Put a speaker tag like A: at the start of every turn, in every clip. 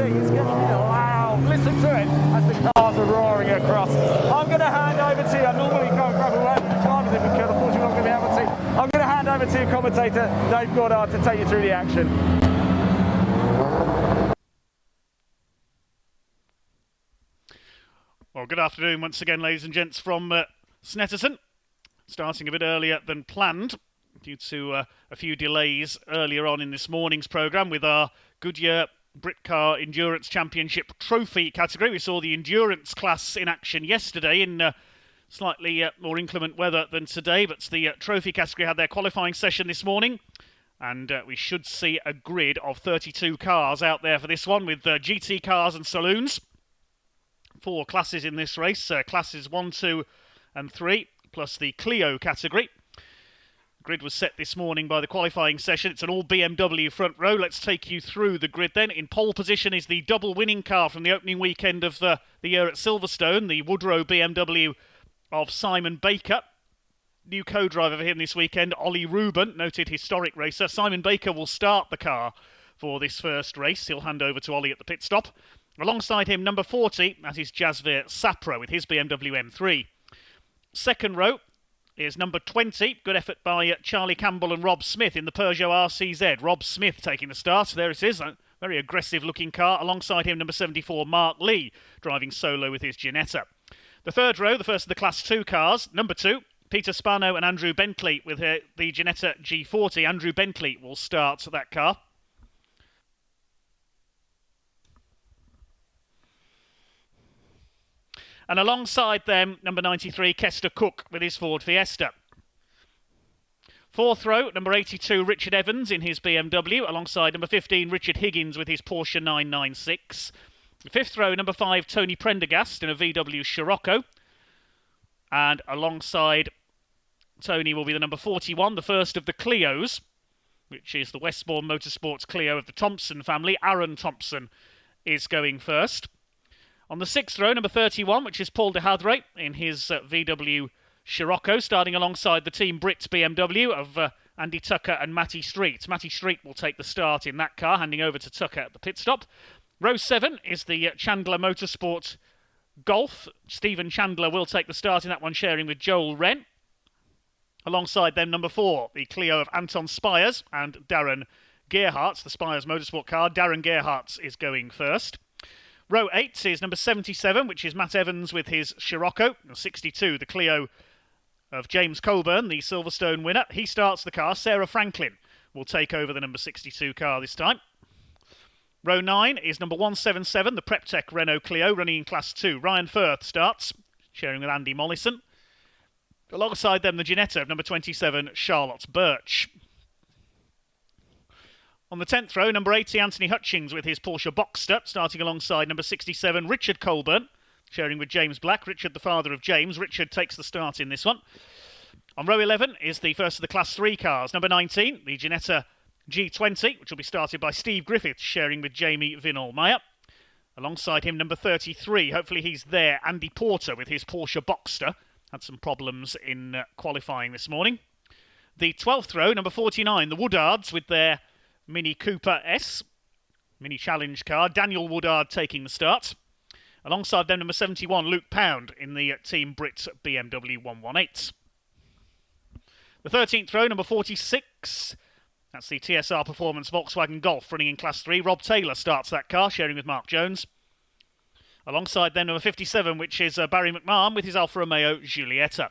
A: He's getting loud. Listen to it as the cars are roaring across. I'm going to hand over to you. I normally can't grab a word with drivers if we could. Unfortunately, not going to be able to. I'm going to hand over to your commentator, Dave Goddard, to take you through the action.
B: Well, good afternoon once again, ladies and gents, from Snetterton. Starting a bit earlier than planned due to a few delays earlier on in this morning's programme with our Goodyear Britcar Endurance Championship Trophy category. We saw the endurance class in action yesterday in slightly more inclement weather than today, but the trophy category had their qualifying session this morning, and we should see a grid of 32 cars out there for this one with GT cars and saloons. 4 classes in this race, classes 1, 2 and 3, plus the Clio category. The grid was set this morning by the qualifying session. It's an all BMW front row. Let's take you through the grid then. In pole position is the double winning car from the opening weekend of the year at Silverstone, the Woodrow BMW of Simon Baker. New co-driver for him this weekend, Ollie Reuben, noted historic racer. Simon Baker will start the car for this first race. He'll hand over to Ollie at the pit stop. Alongside him, number 40, that is Jasvir Sapra with his BMW M3. Second row is number 20. Good effort by Charlie Campbell and Rob Smith in the Peugeot RCZ. Rob Smith taking the start. There it is, a very aggressive-looking car. Alongside him, number 74, Mark Lee, driving solo with his Ginetta. The third row, the first of the Class 2 cars, number 2, Peter Spano and Andrew Bentley with the Ginetta G40. Andrew Bentley will start that car. And alongside them, number 93, Kester Cook with his Ford Fiesta. Fourth row, number 82, Richard Evans in his BMW, alongside number 15, Richard Higgins with his Porsche 996. Fifth row, number 5, Tony Prendergast in a VW Scirocco. And alongside Tony will be the number 41, the first of the Clios, which is the Westbourne Motorsports Clio of the Thompson family. Aaron Thompson is going first. On the sixth row, number 31, which is Paul de Hadre in his VW Scirocco, starting alongside the Team Brits BMW of Andy Tucker and Matty Street. Matty Street will take the start in that car, handing over to Tucker at the pit stop. Row 7 is the Chandler Motorsport Golf. Stephen Chandler will take the start in that one, sharing with Joel Wren. Alongside them, number 4, the Clio of Anton Spires and Darren Gerhardt, the Spires Motorsport car. Darren Gerhardt is going first. Row 8 is number 77, which is Matt Evans with his Scirocco. 62, the Clio of James Colburn, the Silverstone winner. He starts the car. Sarah Franklin will take over the number 62 car this time. Row 9 is number 177, the Preptech Renault Clio, running in Class 2. Ryan Firth starts, sharing with Andy Mollison. Alongside them, the Ginetta of number 27, Charlotte Birch. On the 10th row, number 80, Anthony Hutchings with his Porsche Boxster, starting alongside number 67, Richard Colburn, sharing with James Black. Richard, the father of James. Richard takes the start in this one. On row 11 is the first of the Class 3 cars. Number 19, the Ginetta G20, which will be started by Steve Griffiths, sharing with Jamie Vinall-Meyer. Alongside him, number 33, hopefully he's there, Andy Porter with his Porsche Boxster. Had some problems in qualifying this morning. The 12th row, number 49, the Woodards with their Mini Cooper S, Mini Challenge car. Daniel Woodard taking the start. Alongside them, number 71, Luke Pound in the Team Brit BMW 118. The 13th row, number 46, that's the TSR Performance Volkswagen Golf running in Class 3. Rob Taylor starts that car, sharing with Mark Jones. Alongside them, number 57, which is Barry McMahon with his Alfa Romeo Giulietta.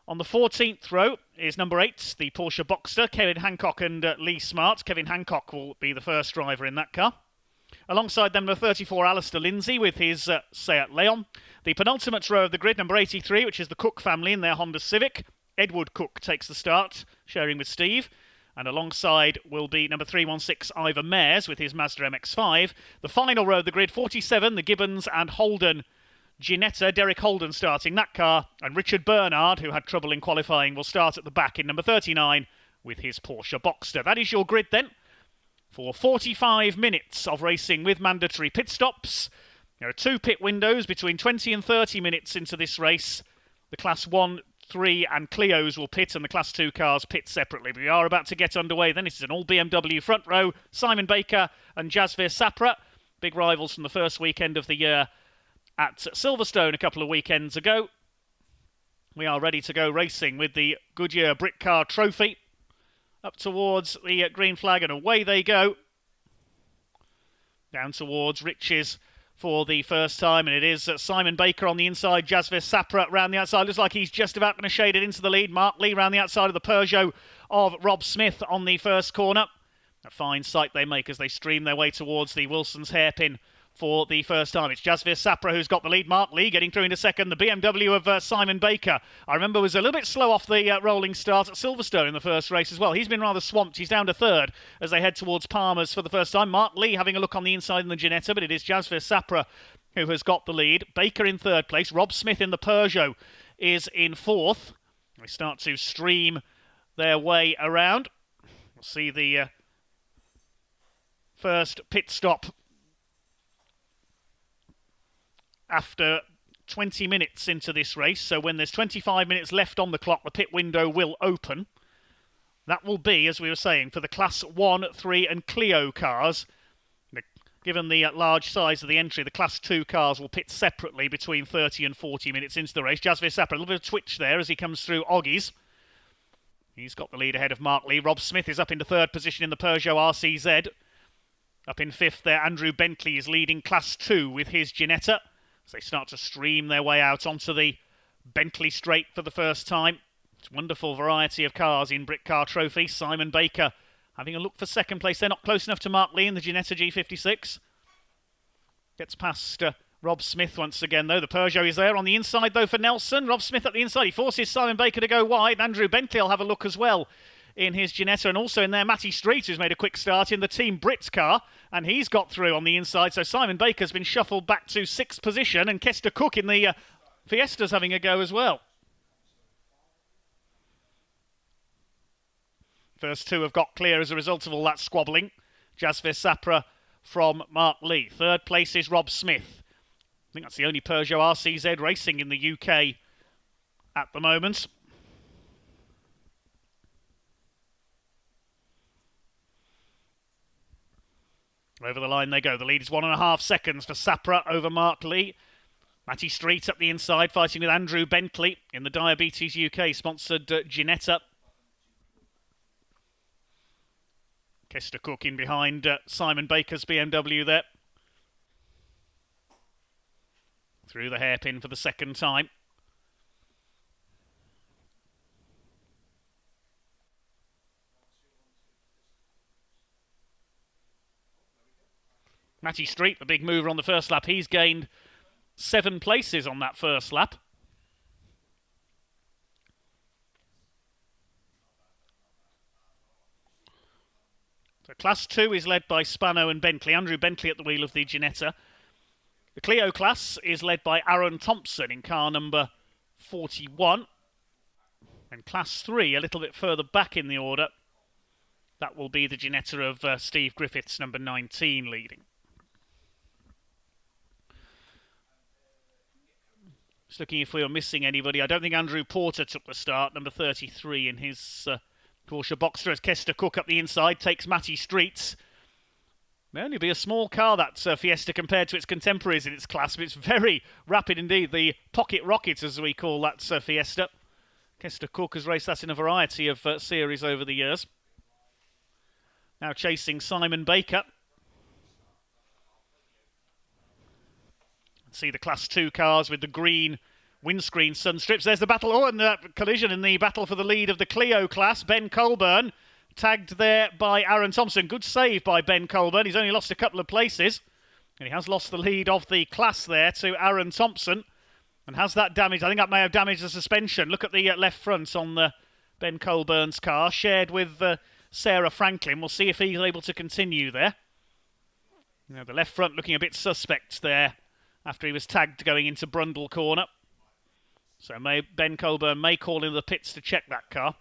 B: On the 14th row is number 8, the Porsche Boxster, Kevin Hancock and Lee Smart. Kevin Hancock will be the first driver in that car. Alongside them, number 34, Alistair Lindsay with his Seat Leon. The penultimate row of the grid, number 83, which is the Cook family in their Honda Civic. Edward Cook takes the start, sharing with Steve. And alongside will be number 316, Ivor Mares with his Mazda MX-5. The final row of the grid, 47, the Gibbons and Holden Ginetta. Derek Holden starting that car. And Richard Bernard, who had trouble in qualifying, will start at the back in number 39 with his Porsche Boxster. That is your grid then for 45 minutes of racing with mandatory pit stops. There are 2 pit windows between 20 and 30 minutes into this race. The Class 1, 3 and Clios will pit and the Class 2 cars pit separately. We are about to get underway then. This is an all BMW front row. Simon Baker and Jasvir Sapra big rivals from the first weekend of the year at Silverstone a couple of weekends ago. We are ready to go racing with the Goodyear Britcar Trophy. Up towards the green flag and away they go. Down towards Riches for the first time, and it is Simon Baker on the inside, Jasvis Sapra round the outside. Looks like he's just about going to shade it into the lead. Mark Lee round the outside of the Peugeot of Rob Smith on the first corner. A fine sight they make as they stream their way towards the Wilson's hairpin for the first time. It's Jasvis Sapra who's got the lead. Mark Lee getting through into second. The BMW of Simon Baker, I remember, was a little bit slow off the rolling start at Silverstone in the first race as well. He's been rather swamped. He's down to third as they head towards Palmer's for the first time. Mark Lee having a look on the inside in the Ginetta, but it is Jasvis Sapra who has got the lead. Baker in third place. Rob Smith in the Peugeot is in fourth. They start to stream their way around. We'll see the first pit stop after 20 minutes into this race. So when there's 25 minutes left on the clock, the pit window will open. That will be, as we were saying, for the Class 1, 3 and Clio cars. Given the large size of the entry, the Class 2 cars will pit separately between 30 and 40 minutes into the race. Jasvis Sapra, a little bit of twitch there as he comes through Oggies. He's got the lead ahead of Mark Lee. Rob Smith is up into third position in the Peugeot RCZ. Up in fifth there, Andrew Bentley is leading Class 2 with his Ginetta, as they start to stream their way out onto the Bentley straight for the first time. It's a wonderful variety of cars in Britcar Trophy. Simon Baker having a look for second place. They're not close enough to Mark Lee in the Ginetta G56. Gets past Rob Smith once again, though. The Peugeot is there on the inside, though, for Nelson. Rob Smith at the inside. He forces Simon Baker to go wide. Andrew Bentley will have a look as well in his Ginetta, and also in there Matty Street, who's made a quick start in the Team Brits car, and he's got through on the inside. So Simon Baker's been shuffled back to sixth position, and Kester Cook in the Fiesta's having a go as well. First two have got clear as a result of all that squabbling. Jasvis Sapra from Mark Lee. Third place is Rob Smith. I think that's the only Peugeot RCZ racing in the UK at the moment. Over the line they go. The lead is 1.5 seconds for Sapra over Mark Lee. Matty Street up the inside, fighting with Andrew Bentley in the Diabetes UK sponsored Ginetta. Kester Cook in behind Simon Baker's BMW there. Through the hairpin for the second time. Matty Street, the big mover on the first lap, he's gained 7 places on that first lap. So Class 2 is led by Spano and Bentley. Andrew Bentley at the wheel of the Ginetta. The Clio class is led by Aaron Thompson in car number 41. And Class 3, a little bit further back in the order, that will be the Ginetta of Steve Griffiths, number 19, leading. Just looking if we were missing anybody. I don't think Andrew Porter took the start, number 33 in his Porsche Boxster, as Kester Cook up the inside takes Matty Streets. May only be a small car, that Fiesta, compared to its contemporaries in its class, but it's very rapid indeed. The Pocket Rocket, as we call that Fiesta. Kester Cook has raced that in a variety of series over the years. Now chasing Simon Baker. See the Class 2 cars with the green windscreen sun strips. There's the battle, and the collision in the battle for the lead of the Clio class. Ben Colburn tagged there by Aaron Thompson. Good save by Ben Colburn. He's only lost a couple of places, and he has lost the lead of the class there to Aaron Thompson, and has that damaged. I think that may have damaged the suspension. Look at the left front on the Ben Colburn's car, shared with Sarah Franklin. We'll see if he's able to continue there. You know, the left front looking a bit suspect there after he was tagged going into Brundle corner. So Ben Colburn may call in the pits to check that car.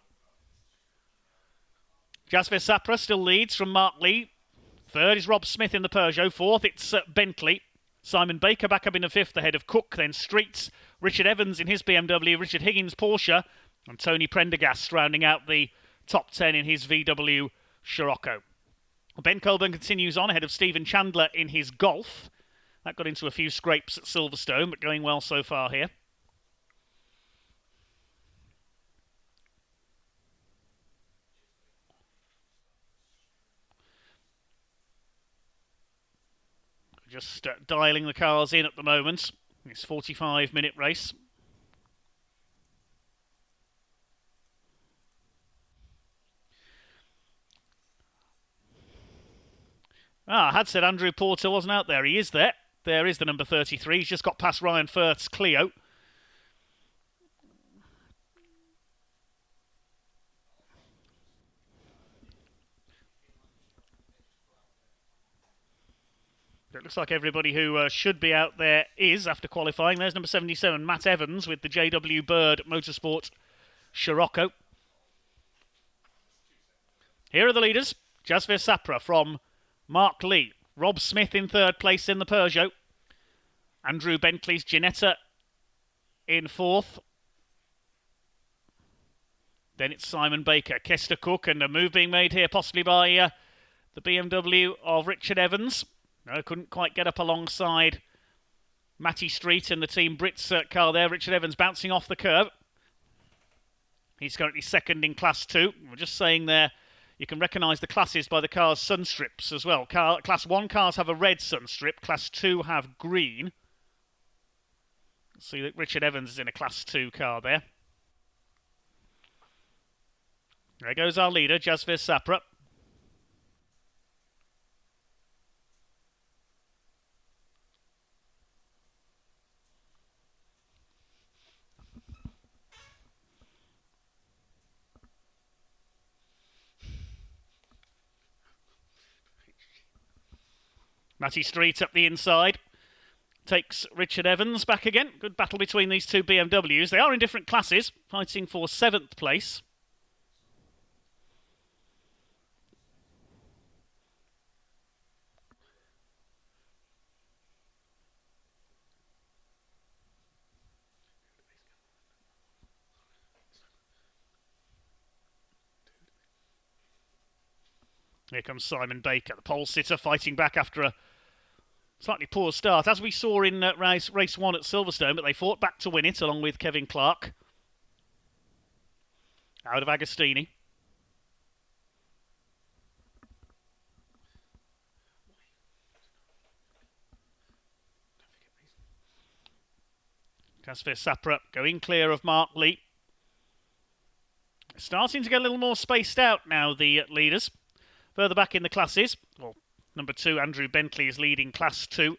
B: Jasvis Sapra still leads from Mark Lee. Third is Rob Smith in the Peugeot. Fourth, it's Bentley. Simon Baker back up in the fifth ahead of Cook. Then Streets, Richard Evans in his BMW, Richard Higgins Porsche, and Tony Prendergast rounding out the top 10 in his VW Scirocco. Ben Colburn continues on ahead of Stephen Chandler in his Golf. That got into a few scrapes at Silverstone, but going well so far here. Just dialing the cars in at the moment. It's a 45-minute race. I had said Andrew Porter wasn't out there. He is there. There is the number 33. He's just got past Ryan Firth's Clio. It looks like everybody who should be out there is after qualifying. There's number 77, Matt Evans, with the JW Bird Motorsport Scirocco. Here are the leaders. Jasvir Sapra from Mark Lee. Rob Smith in third place in the Peugeot. Andrew Bentley's Ginetta in fourth. Then it's Simon Baker, Kester Cook, and a move being made here possibly by the BMW of Richard Evans. No, couldn't quite get up alongside Matty Street and the Team Brits car there. Richard Evans bouncing off the curb. He's currently second in Class 2. We're just saying there, you can recognise the classes by the car's sun strips as well. Class 1 cars have a red sun strip. Class 2 have green. See that Richard Evans is in a Class 2 car there. There goes our leader, Jasvir Sapra. Matty Street up the inside. Takes Richard Evans back again. Good battle between these two BMWs. They are in different classes, fighting for 7th place. Here comes Simon Baker, the pole sitter, fighting back after a slightly poor start, as we saw in race 1 at Silverstone, but they fought back to win it, along with Kevin Clark. Out of Agostini. Jasvir Sapra going clear of Mark Lee. Starting to get a little more spaced out now, the leaders. Further back in the classes, well, number 2, Andrew Bentley, is leading Class 2.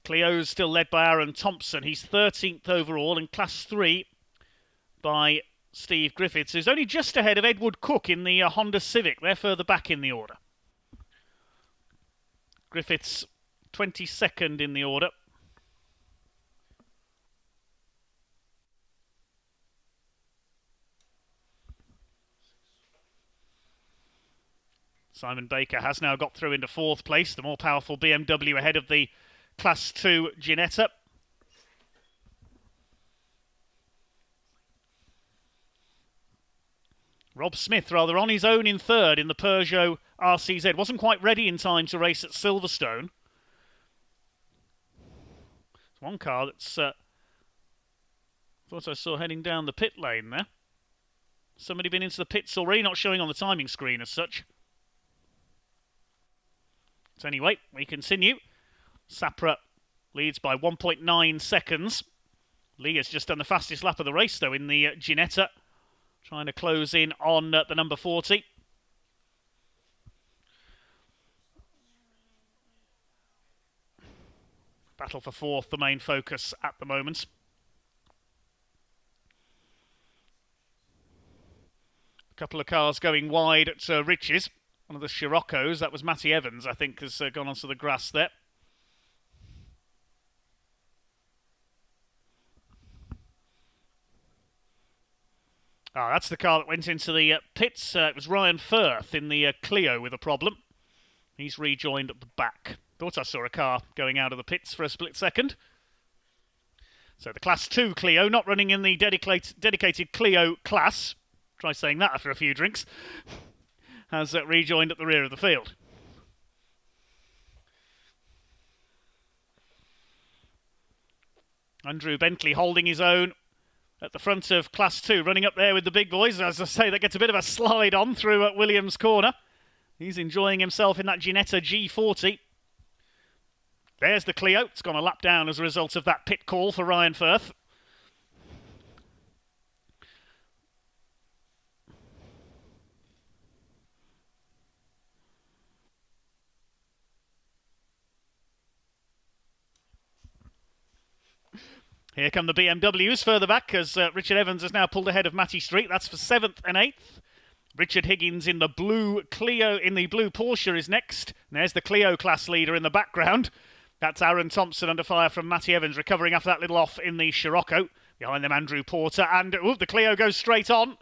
B: Clio's still led by Aaron Thompson. He's 13th overall, in Class 3 by Steve Griffiths, who's only just ahead of Edward Cook in the Honda Civic. They're further back in the order. Griffiths 22nd in the order. Simon Baker has now got through into 4th place, the more powerful BMW ahead of the Class 2 Ginetta. Rob Smith rather on his own in 3rd in the Peugeot RCZ. Wasn't quite ready in time to race at Silverstone. It's one car that's thought I saw heading down the pit lane there. Somebody been into the pits already, not showing on the timing screen as such. So anyway, we continue. Sapra leads by 1.9 seconds. Lee has just done the fastest lap of the race, though, in the Ginetta. Trying to close in on the number 40. Battle for 4th, the main focus at the moment. A couple of cars going wide at Riches. One of the Scirocco's, that was Matty Evans, I think, has gone onto the grass there. That's the car that went into the pits. It was Ryan Firth in the Clio with a problem. He's rejoined at the back. Thought I saw a car going out of the pits for a split second. So the Class 2 Clio, not running in the dedicated Clio class. Try saying that after a few drinks. Has rejoined at the rear of the field. Andrew Bentley holding his own at the front of Class 2, running up there with the big boys. As I say, that gets a bit of a slide on through at Williams' corner. He's enjoying himself in that Ginetta G40. There's the Clio. It's gone a lap down as a result of that pit call for Ryan Firth. Here come the BMWs further back as Richard Evans has now pulled ahead of Matty Street. That's for 7th and 8th. Richard Higgins in the blue Clio, in the blue Porsche is next. And there's the Clio class leader in the background. That's Aaron Thompson under fire from Matty Evans, recovering after that little off in the Scirocco. Behind them, Andrew Porter. And the Clio goes straight on.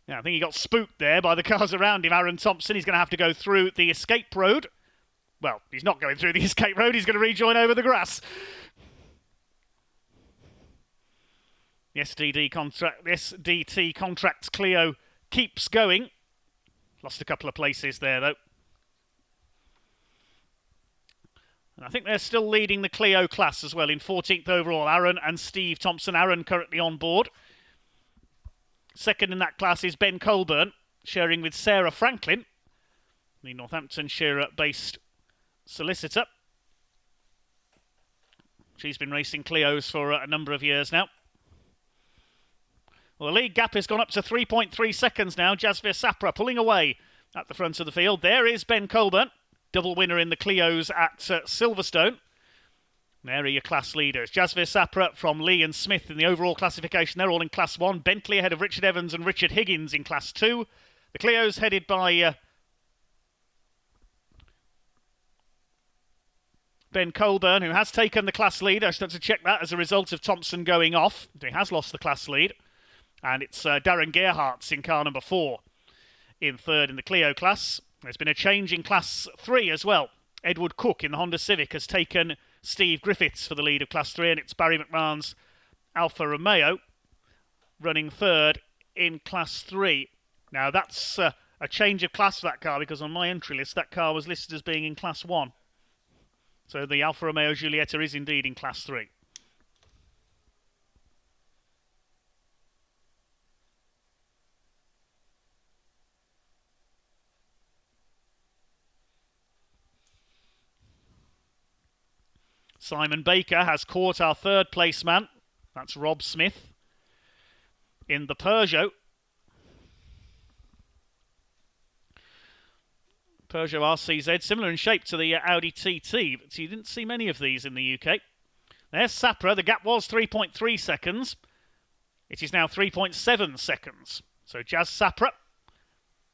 B: Yeah, I think he got spooked there by the cars around him. Aaron Thompson, he's going to have to go through the escape road. Well, he's not going through the escape road. He's going to rejoin over the grass. The SDT Contracts Clio keeps going. Lost a couple of places there, though. And I think they're still leading the Clio class as well in 14th overall. Aaron and Steve Thompson. Aaron currently on board. Second in that class is Ben Colburn, sharing with Sarah Franklin, the Northamptonshire-based solicitor. She's been racing Clios for a number of years now. Well, the lead gap has gone up to 3.3 seconds now. Jasvir Sapra pulling away at the front of the field. There is Ben Colburn, double winner in the Clios at Silverstone. There are your class leaders. Jasvir Sapra from Lee and Smith in the overall classification. They're all in Class 1. Bentley ahead of Richard Evans and Richard Higgins in Class 2. The Clios headed by Ben Colburn, who has taken the class lead. I just have to check that as a result of Thompson going off. He has lost the class lead. And it's Darren Gerhardt's in car number 4 in third in the Clio class. There's been a change in Class 3 as well. Edward Cook in the Honda Civic has taken Steve Griffiths for the lead of Class 3, and it's Barry McMahon's Alfa Romeo running third in Class 3. Now, that's a change of class for that car, because on my entry list, that car was listed as being in Class 1. So the Alfa Romeo Giulietta is indeed in Class 3. Simon Baker has caught our third place man. That's Rob Smith in the Peugeot. Peugeot RCZ, similar in shape to the Audi TT, but you didn't see many of these in the UK. There's Sapra. The gap was 3.3 seconds. It is now 3.7 seconds. So Jazz Sapra,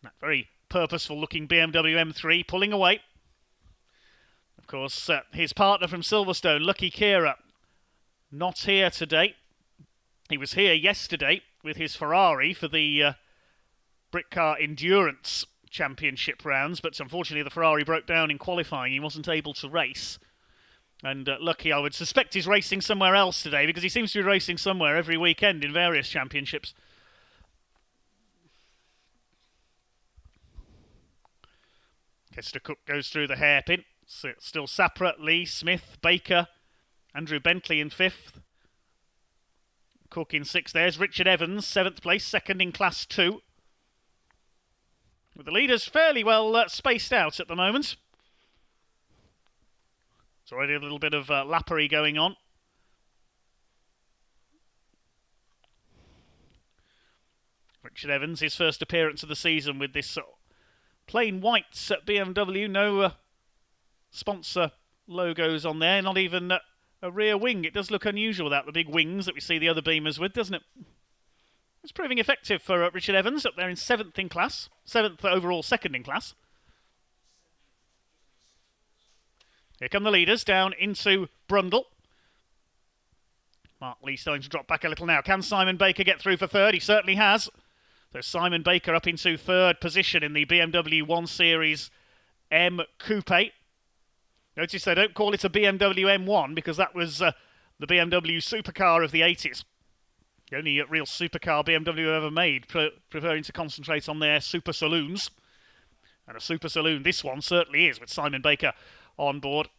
B: that very purposeful looking BMW M3, pulling away. Of course, his partner from Silverstone, Lucky Kira, not here today. He was here yesterday with his Ferrari for the Britcar Endurance Championship rounds, but unfortunately the Ferrari broke down in qualifying. He wasn't able to race. And Lucky, I would suspect, he's racing somewhere else today, because he seems to be racing somewhere every weekend in various championships. Kester Cook goes through the hairpin. Still Sapra, Lee, Smith, Baker, Andrew Bentley in 5th. Cook in 6th. There's Richard Evans, 7th place, second in Class 2. With the leaders fairly well spaced out at the moment. There's already a little bit of lappery going on. Richard Evans, his first appearance of the season with this plain white BMW, no sponsor logos on there, not even a rear wing. It does look unusual without the big wings that we see the other Beamers with, doesn't it? It's proving effective for Richard Evans, up there in 7th in class. 7th overall, second in class. Here come the leaders down into Brundle. Mark Lee starting to drop back a little now. Can Simon Baker get through for third? He certainly has. So Simon Baker up into third position in the BMW 1 Series M Coupe. Notice they don't call it a BMW M1 because that was the BMW supercar of the 80s. The only real supercar BMW ever made, preferring to concentrate on their super saloons. And a super saloon this one certainly is, with Simon Baker on board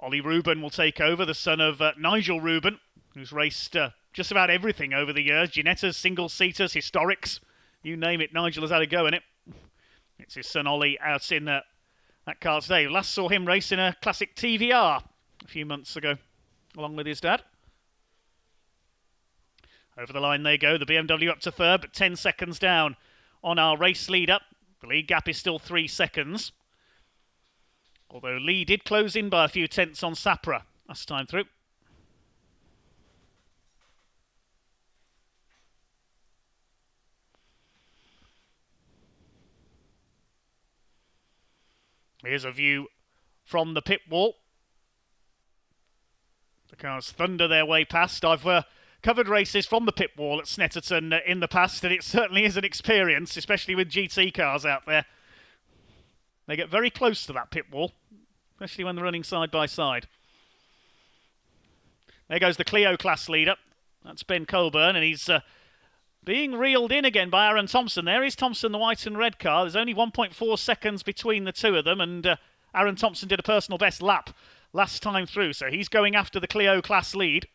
B: Ollie Reuben will take over, the son of Nigel Reuben, who's raced just about everything over the years. Ginettas, single-seaters, historics, you name it, Nigel has had a go in it. It's his son Ollie out in that car today. Last saw him race in a classic TVR a few months ago, along with his dad. Over the line they go, the BMW up to third, but 10 seconds down on our race lead-up. The lead gap is still 3 seconds. Although Lee did close in by a few tenths on Sapra last time through. Here's a view from the pit wall. The cars thunder their way past. I've covered races from the pit wall at Snetterton in the past, and it certainly is an experience, especially with GT cars out there. They get very close to that pit wall, especially when they're running side by side. There goes the Clio class leader. That's Ben Colburn, and he's being reeled in again by Aaron Thompson. There is Thompson, the white and red car. There's only 1.4 seconds between the two of them, and Aaron Thompson did a personal best lap last time through, so he's going after the Clio class lead.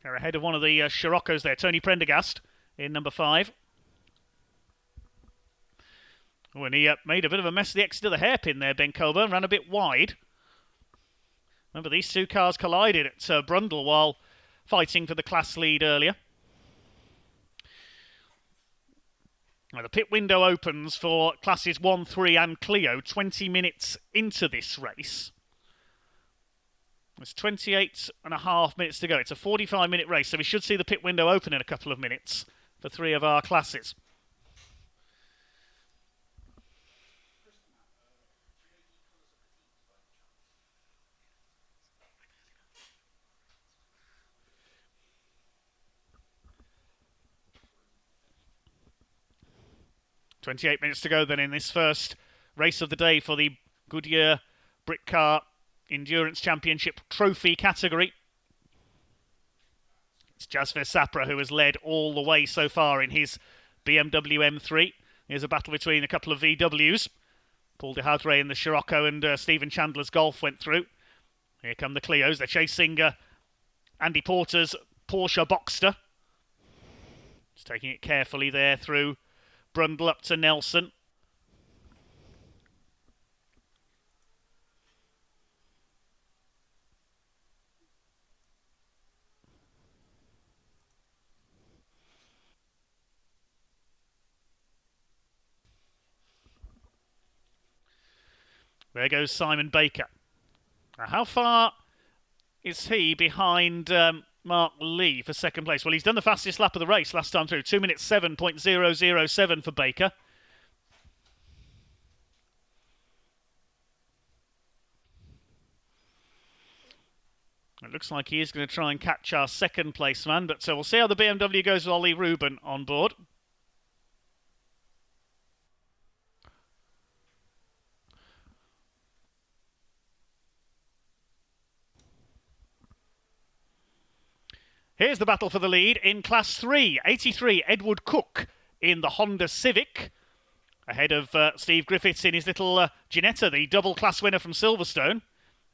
B: They're ahead of one of the Scirocco's there, Tony Prendergast, in number 5. Oh, and he made a bit of a mess of the exit of the hairpin there, Ben Colburn, ran a bit wide. Remember, these two cars collided at Brundle while fighting for the class lead earlier. Now, the pit window opens for classes 1, 3 and Clio 20 minutes into this race. There's 28 and a half minutes to go. It's a 45-minute race, so we should see the pit window open in a couple of minutes for 3 of our classes. .28 minutes to go then in this first race of the day for the Goodyear Britcar Endurance Championship Trophy category. It's Jasper Sapra who has led all the way so far in his BMW M3. Here's a battle between a couple of VWs. Paul de Hadre in the Scirocco and Stephen Chandler's Golf went through. Here come the Clios. They're chasing Andy Porter's Porsche Boxster. Just taking it carefully there through Brundle up to Nelson. There goes Simon Baker. Now, how far is he behind Mark Lee for second place? Well, he's done the fastest lap of the race last time through. 2 minutes 7.007 for Baker. It looks like he is going to try and catch our second place man, but we'll see how the BMW goes with Ollie Reuben on board. Here's the battle for the lead in Class 3. 83, Edward Cook in the Honda Civic. Ahead of Steve Griffiths in his little Ginetta, the double class winner from Silverstone.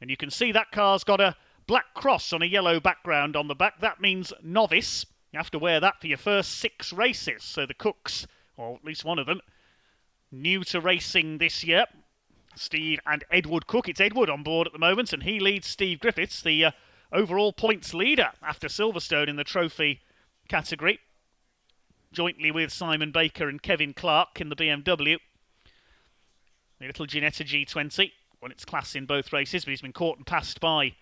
B: And you can see that car's got a black cross on a yellow background on the back. That means novice. You have to wear that for your first 6 races. So the Cooks, or at least one of them, new to racing this year. Steve and Edward Cook. It's Edward on board at the moment, and he leads Steve Griffiths, the overall points leader after Silverstone in the trophy category, jointly with Simon Baker and Kevin Clark in the BMW. The little Ginetta G20 won its class in both races, but he's been caught and passed by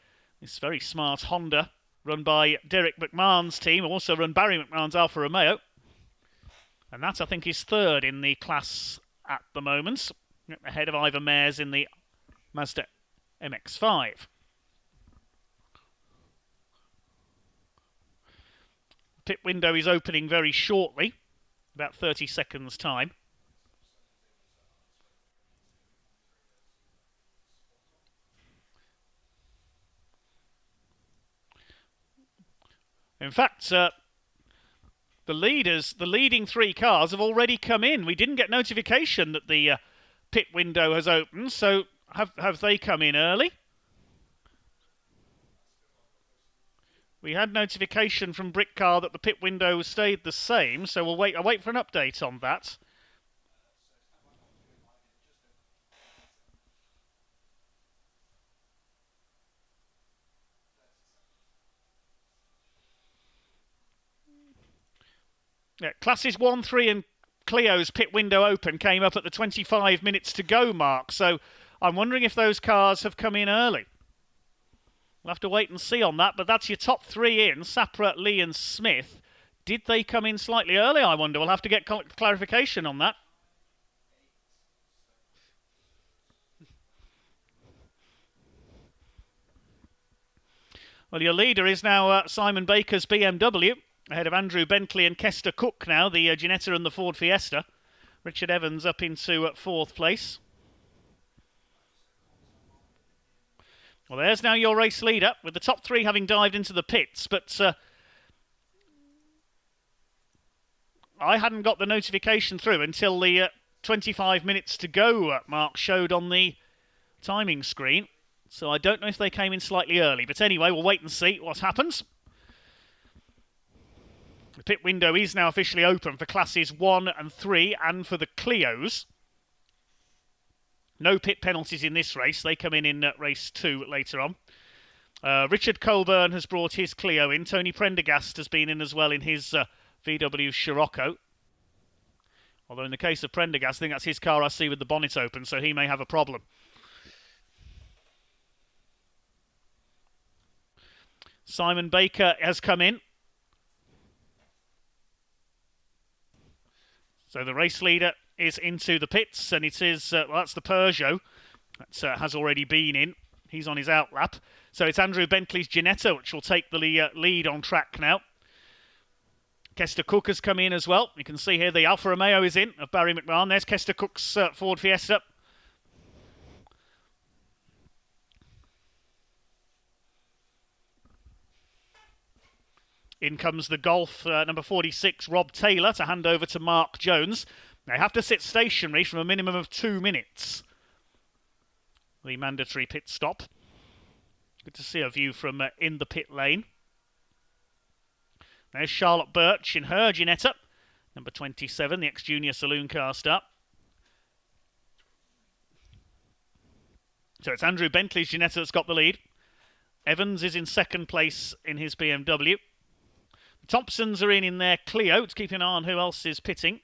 B: this very smart Honda, run by Derek McMahon's team, also run Barry McMahon's Alfa Romeo. And that, I think, is third in the class at the moment, ahead of Ivan Mayers in the Mazda MX-5. Pit window is opening very shortly, about 30 seconds time. In fact, the leading 3 cars have already come in. We didn't get notification that the pit window has opened, so have they come in early? We had notification from Britcar that the pit window stayed the same, so I'll wait for an update on that. Yeah, classes 1, 3 and Clio's pit window open came up at the 25 minutes to go mark, so I'm wondering if those cars have come in early. We'll have to wait and see on that, but that's your top 3 in, Sapra, Lee and Smith. Did they come in slightly early, I wonder? We'll have to get clarification on that. Well, your leader is now Simon Baker's BMW, ahead of Andrew Bentley and Kester Cook now, the Ginetta and the Ford Fiesta. Richard Evans up into 4th place. Well, there's now your race leader, with the top 3 having dived into the pits, but I hadn't got the notification through until the 25 minutes to go mark showed on the timing screen, so I don't know if they came in slightly early, but anyway, we'll wait and see what happens. The pit window is now officially open for classes 1 and 3 and for the Clios. No pit penalties in this race. They come in race 2 later on. Richard Colburn has brought his Clio in. Tony Prendergast has been in as well in his VW Scirocco. Although in the case of Prendergast, I think that's his car I see with the bonnet open, so he may have a problem. Simon Baker has come in. So the race leader is into the pits, and it is, that's the Peugeot that has already been in. He's on his outlap. So it's Andrew Bentley's Ginetta, which will take the lead on track now. Kester Cook has come in as well. You can see here the Alfa Romeo is in, of Barry McMahon. There's Kester Cook's Ford Fiesta. In comes the Golf, number 46, Rob Taylor, to hand over to Mark Jones. They have to sit stationary from a minimum of 2 minutes. The mandatory pit stop. Good to see a view from in the pit lane. There's Charlotte Birch in her Ginetta, number 27, the ex-junior saloon car star. So it's Andrew Bentley's Ginetta that's got the lead. Evans is in 2nd place in his BMW. Thompsons are in their Clio. Let's keep an eye on who else is pitting.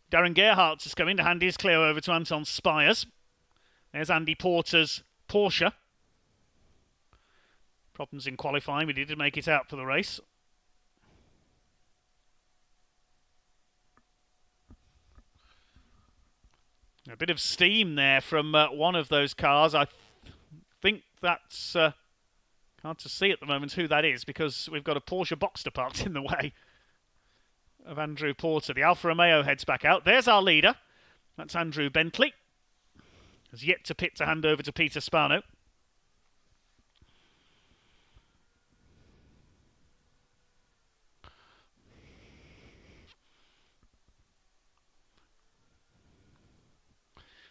B: Darren Gerhardt has come in to hand his Clio over to Anton Spires. There's Andy Porter's Porsche. Problems in qualifying, but he did make it out for the race. A bit of steam there from one of those cars. I think that's hard to see at the moment who that is, because we've got a Porsche Boxster parked in the way of Andrew Porter. The Alfa Romeo heads back out. There's our leader. That's Andrew Bentley. Has yet to pit to hand over to Peter Spano.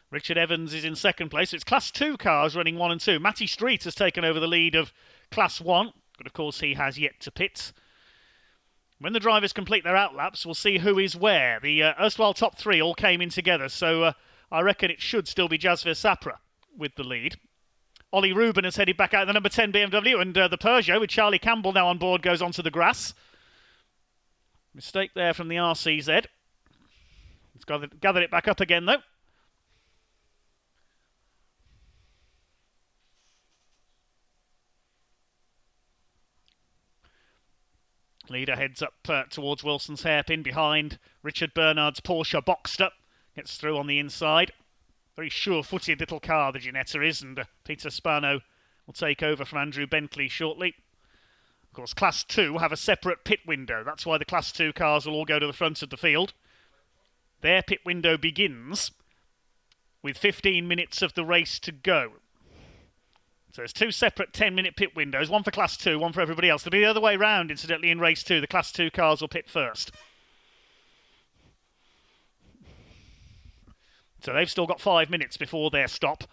B: Richard Evans is in 2nd place. So it's Class 2 cars running 1 and 2. Matty Street has taken over the lead of Class 1, but of course he has yet to pit. When the drivers complete their outlaps, we'll see who is where. The erstwhile top 3 all came in together, so I reckon it should still be Jasvir Sapra with the lead. Ollie Rubin has headed back out in the number 10 BMW, and the Peugeot, with Charlie Campbell now on board, goes onto the grass. Mistake there from the RCZ. It's gathered it back up again, though. Leader heads up towards Wilson's hairpin behind Richard Bernard's Porsche Boxster. Gets through on the inside. Very sure-footed little car, the Ginetta is, and Peter Spano will take over from Andrew Bentley shortly. Of course, Class 2 have a separate pit window. That's why the Class 2 cars will all go to the front of the field. Their pit window begins with 15 minutes of the race to go. So there's 2 separate 10-minute pit windows, one for Class 2, one for everybody else. It'll be the other way round, incidentally, in Race 2. The Class 2 cars will pit first. So they've still got 5 minutes before their stop.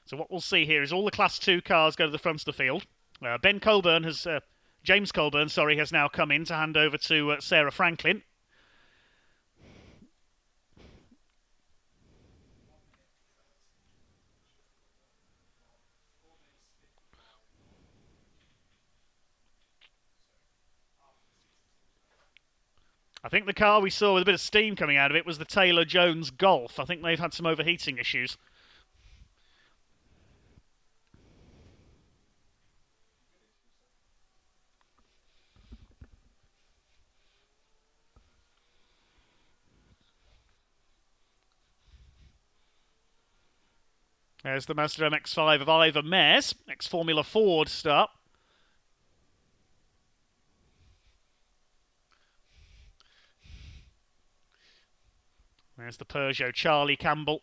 B: So what we'll see here is all the Class 2 cars go to the front of the field. James Colburn, has now come in to hand over to Sarah Franklin. I think the car we saw with a bit of steam coming out of it was the Taylor-Jones Golf. I think they've had some overheating issues. There's the Mazda MX-5 of Ivor Mares, ex-Formula Ford start. There's the Peugeot Charlie Campbell.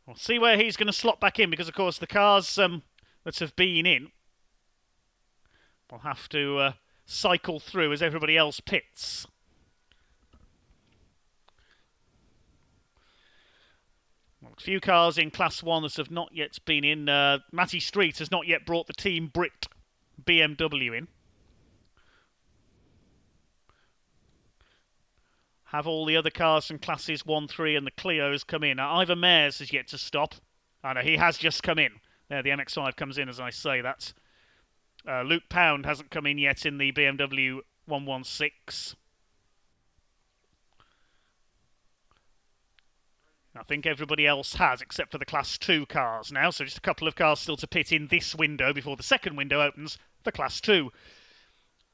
B: We'll see where he's going to slot back in, because, of course, the cars that have been in will have to cycle through as everybody else pits. Well, a few cars in Class 1 that have not yet been in. Matty Street has not yet brought the Team Brit BMW in. Have all the other cars from Classes 1, 3 and the Clios come in. Now, Ivor Mares has yet to stop. Oh no, he has just come in. There, the MX-5 comes in, as I say. That's Luke Pound hasn't come in yet in the BMW 116. I think everybody else has, except for the Class 2 cars now. So just a couple of cars still to pit in this window before the second window opens for Class 2.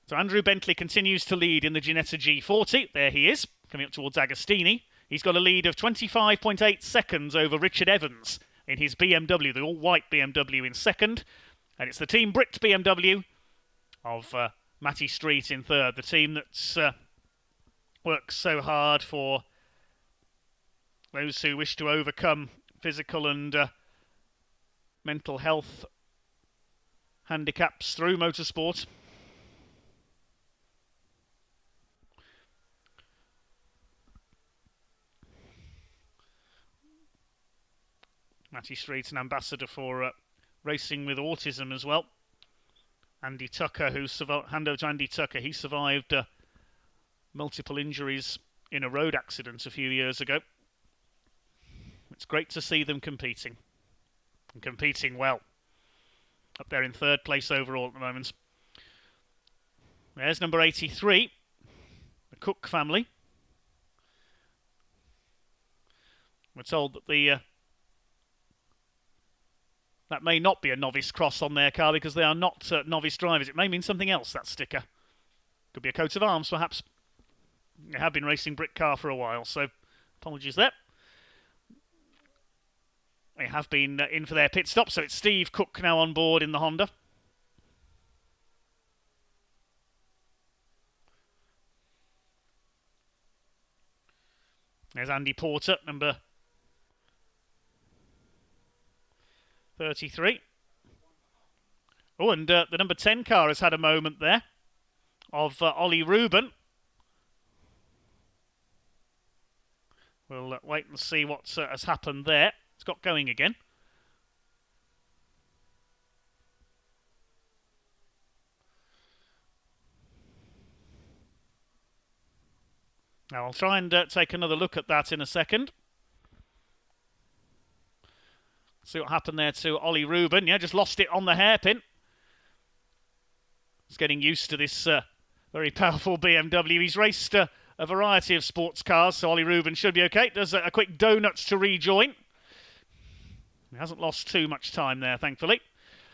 B: So Andrew Bentley continues to lead in the Ginetta G40. There he is, coming up towards Agostini. He's got a lead of 25.8 seconds over Richard Evans in his BMW, the all-white BMW in second. And it's the Team Brit BMW of Matty Street in third, the team that's works so hard for those who wish to overcome physical and mental health handicaps through motorsport. Matty Street's an ambassador for racing with autism as well. Andy Tucker, hand over to Andy Tucker. He survived multiple injuries in a road accident a few years ago. It's great to see them competing. And competing well. Up there in third place overall at the moment. There's number 83. The Cook family. We're told that that may not be a novice cross on their car because they are not novice drivers. It may mean something else, that sticker. Could be a coat of arms, perhaps. They have been racing Britcar for a while, so apologies there. They have been in for their pit stop, so it's Steve Cook now on board in the Honda. There's Andy Porter, number 33. Oh, and the number 10 car has had a moment there of Ollie Rubin. We'll wait and see what has happened there. It's got going again. Now I'll try and take another look at that in a second. See what happened there to Ollie Rubin. Yeah, just lost it on the hairpin. He's getting used to this very powerful BMW. He's raced a variety of sports cars, so Ollie Rubin should be okay. Does a quick donut to rejoin. He hasn't lost too much time there, thankfully.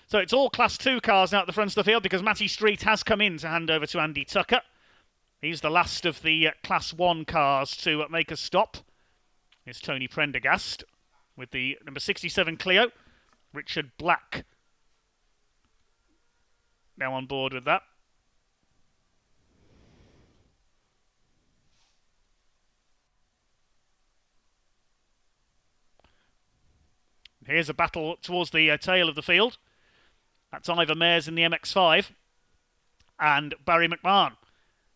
B: So it's all Class 2 cars now at the front of the field because Matty Street has come in to hand over to Andy Tucker. He's the last of the Class 1 cars to make a stop. Here's Tony Prendergast with the number 67 Clio. Richard Black now on board with that. Here's a battle towards the tail of the field. That's Ivor Mares in the MX-5 and Barry McMahon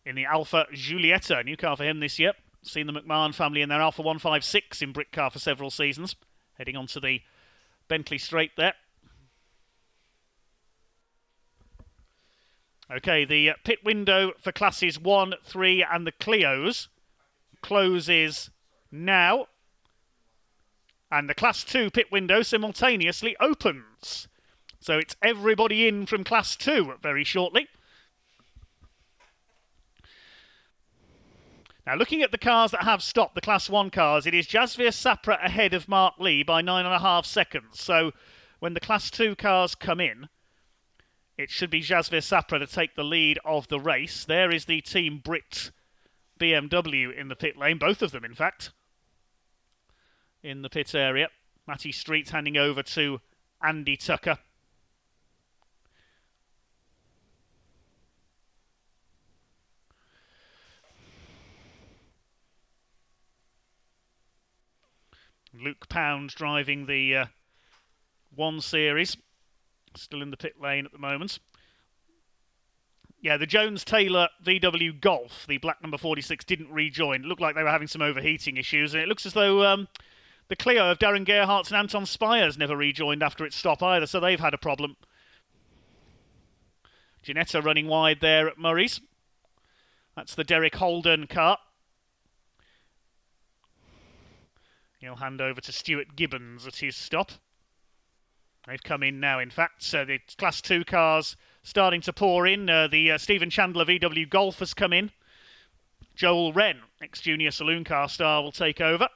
B: in the Alfa Giulietta. New car for him this year. Seen the McMahon family in their Alfa 156 in Britcar for several seasons. Heading on to the Bentley straight there. Okay, the pit window for classes 1, 3 and the Clios closes now. And the Class 2 pit window simultaneously opens. So it's everybody in from Class 2 very shortly. Now, looking at the cars that have stopped, the Class 1 cars, it is Jasvir Sapra ahead of Mark Lee by 9.5 seconds. So when the Class 2 cars come in, it should be Jasvir Sapra to take the lead of the race. There is the Team Brit BMW in the pit lane, both of them, in fact, in the pit area. Matty Street handing over to Andy Tucker. Luke Pound driving the 1 Series. Still in the pit lane at the moment. Yeah, the Jones-Taylor VW Golf, the black number 46, didn't rejoin. It looked like they were having some overheating issues. And it looks as though the Clio of Darren Gerhardt and Anton Spires never rejoined after its stop either, so they've had a problem. Ginetta running wide there at Murray's. That's the Derek Holden car. He'll hand over to Stuart Gibbons at his stop. They've come in now, in fact. So the Class 2 cars starting to pour in. The Stephen Chandler VW Golf has come in. Joel Wren, ex-junior saloon car star, will take over.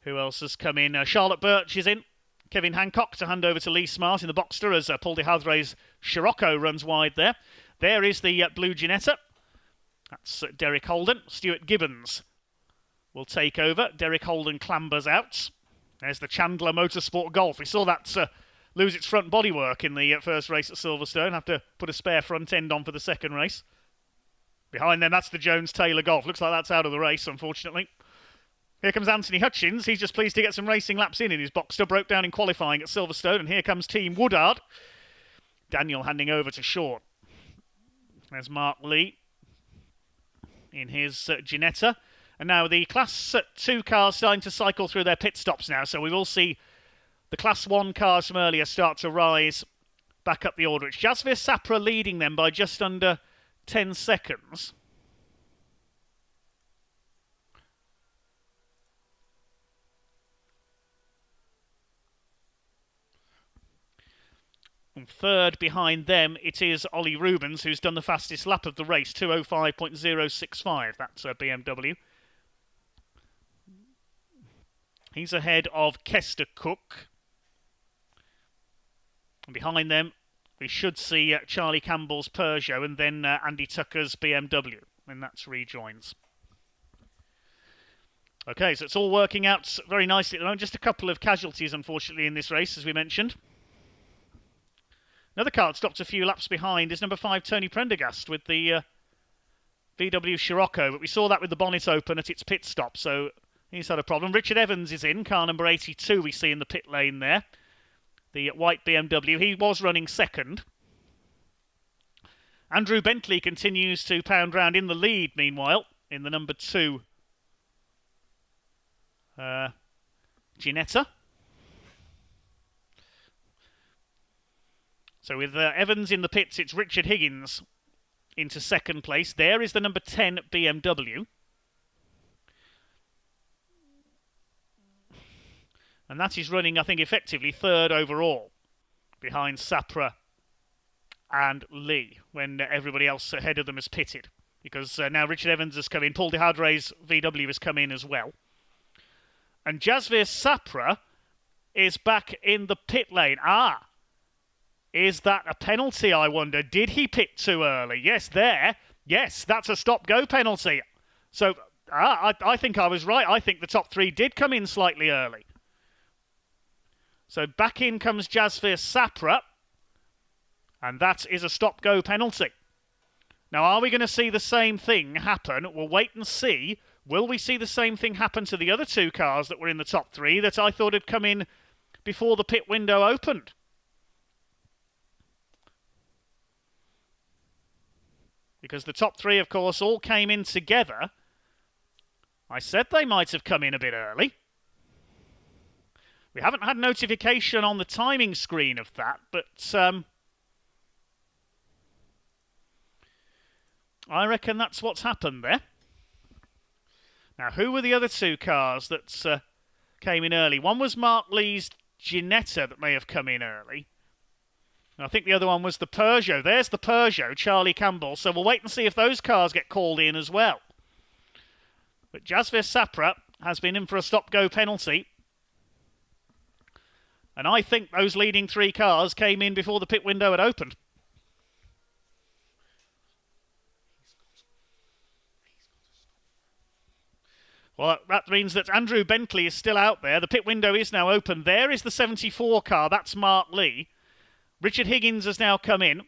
B: Who else has come in? Charlotte Birch is in. Kevin Hancock to hand over to Lee Smart in the Boxster as Paul de Hadre's Scirocco runs wide there. There is the blue Ginetta. That's Derek Holden. Stuart Gibbons will take over. Derek Holden clambers out. There's the Chandler Motorsport Golf. We saw that lose its front bodywork in the first race at Silverstone. Have to put a spare front end on for the second race. Behind them, that's the Jones-Taylor Golf. Looks like that's out of the race, unfortunately. Here comes Anthony Hutchins. He's just pleased to get some racing laps in his Boxster. Broke down in qualifying at Silverstone. And here comes Team Woodard. Daniel handing over to Sean. There's Mark Lee in his Ginetta. And now the Class 2 cars starting to cycle through their pit stops now. So we will see the Class 1 cars from earlier start to rise back up the order. It's Jasvir Sapra leading them by just under 10 seconds. And third behind them, it is Ollie Rubens, who's done the fastest lap of the race, 2:05.065. That's a BMW. He's ahead of Kester Cook. And behind them, we should see Charlie Campbell's Peugeot and then Andy Tucker's BMW. And that's rejoins. Okay, so it's all working out very nicely at the moment. Just a couple of casualties, unfortunately, in this race, as we mentioned. Another car that stopped a few laps behind is number 5, Tony Prendergast, with the VW Scirocco. But we saw that with the bonnet open at its pit stop, so he's had a problem. Richard Evans is in, car number 82 we see in the pit lane there. The white BMW. He was running second. Andrew Bentley continues to pound round in the lead, meanwhile, in the number 2 Ginetta. So with Evans in the pits, it's Richard Higgins into second place. There is the number 10 BMW. And that is running, I think, effectively third overall, behind Sapra and Lee, when everybody else ahead of them has pitted. Because now Richard Evans has come in. Paul de Hadre's VW has come in as well. And Jasvir Sapra is back in the pit lane. Is that a penalty, I wonder? Did he pit too early? Yes, there. Yes, that's a stop-go penalty. So, I think I was right. I think the top 3 did come in slightly early. So back in comes Jasvir Sapra. And that is a stop-go penalty. Now, are we going to see the same thing happen? We'll wait and see. Will we see the same thing happen to the other 2 cars that were in the top 3 that I thought had come in before the pit window opened? Because the top 3, of course, all came in together. I said they might have come in a bit early. We haven't had notification on the timing screen of that, but I reckon that's what's happened there. Now, who were the other two cars that came in early? One was Mark Lee's Ginetta that may have come in early. And I think the other one was the Peugeot. There's the Peugeot, Charlie Campbell. So we'll wait and see if those cars get called in as well. But Jasvir Sapra has been in for a stop-go penalty. And I think those leading three cars came in before the pit window had opened. Well, that means that Andrew Bentley is still out there. The pit window is now open. There is the 74 car. That's Mark Lee. Richard Higgins has now come in.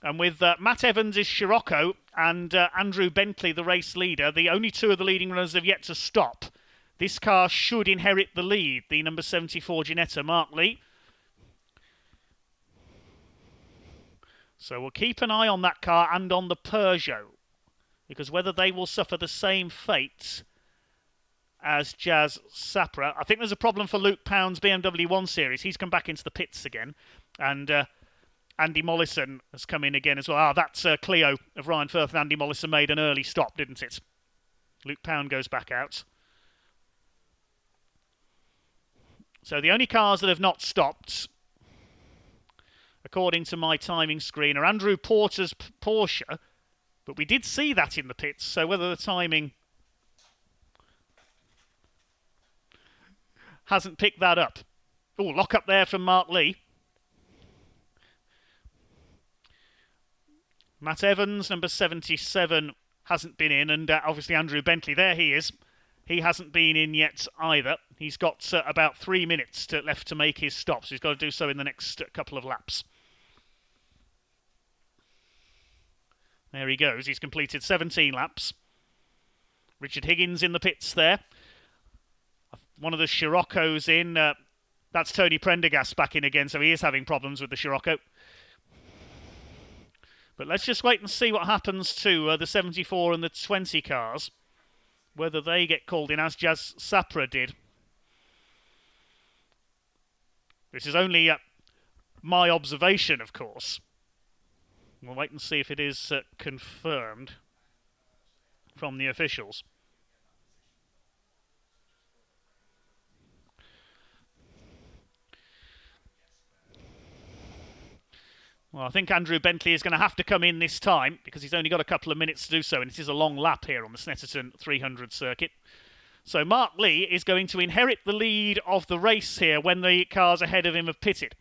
B: And with Matt Evans is Scirocco and Andrew Bentley, the race leader, the only two of the leading runners have yet to stop. This car should inherit the lead, the number 74 Ginetta, Mark Lee. So we'll keep an eye on that car and on the Peugeot, because whether they will suffer the same fate as Jas Sapra. I think there's a problem for Luke Pound's BMW 1 Series. He's come back into the pits again. And Andy Mollison has come in again as well. That's Clio of Ryan Firth, and Andy Mollison made an early stop, didn't it? Luke Pound goes back out. So the only cars that have not stopped, according to my timing screen, are Andrew Porter's Porsche. But we did see that in the pits, so whether the timing hasn't picked that up. Oh, lock up there from Mark Lee. Matt Evans, number 77, hasn't been in, and obviously Andrew Bentley, there he is. He hasn't been in yet either. He's got about 3 minutes left to make his stop, so he's got to do so in the next couple of laps. There he goes. He's completed 17 laps. Richard Higgins in the pits there. One of the Scirocco's in. That's Tony Prendergast back in again, so he is having problems with the Scirocco. But let's just wait and see what happens to the 74 and the 20 cars. Whether they get called in, as Jas Sapra did. This is only my observation, of course. We'll wait and see if it is confirmed from the officials. Well, I think Andrew Bentley is going to have to come in this time because he's only got a couple of minutes to do so, and it is a long lap here on the Snetterton 300 circuit. So Mark Lee is going to inherit the lead of the race here when the cars ahead of him have pitted,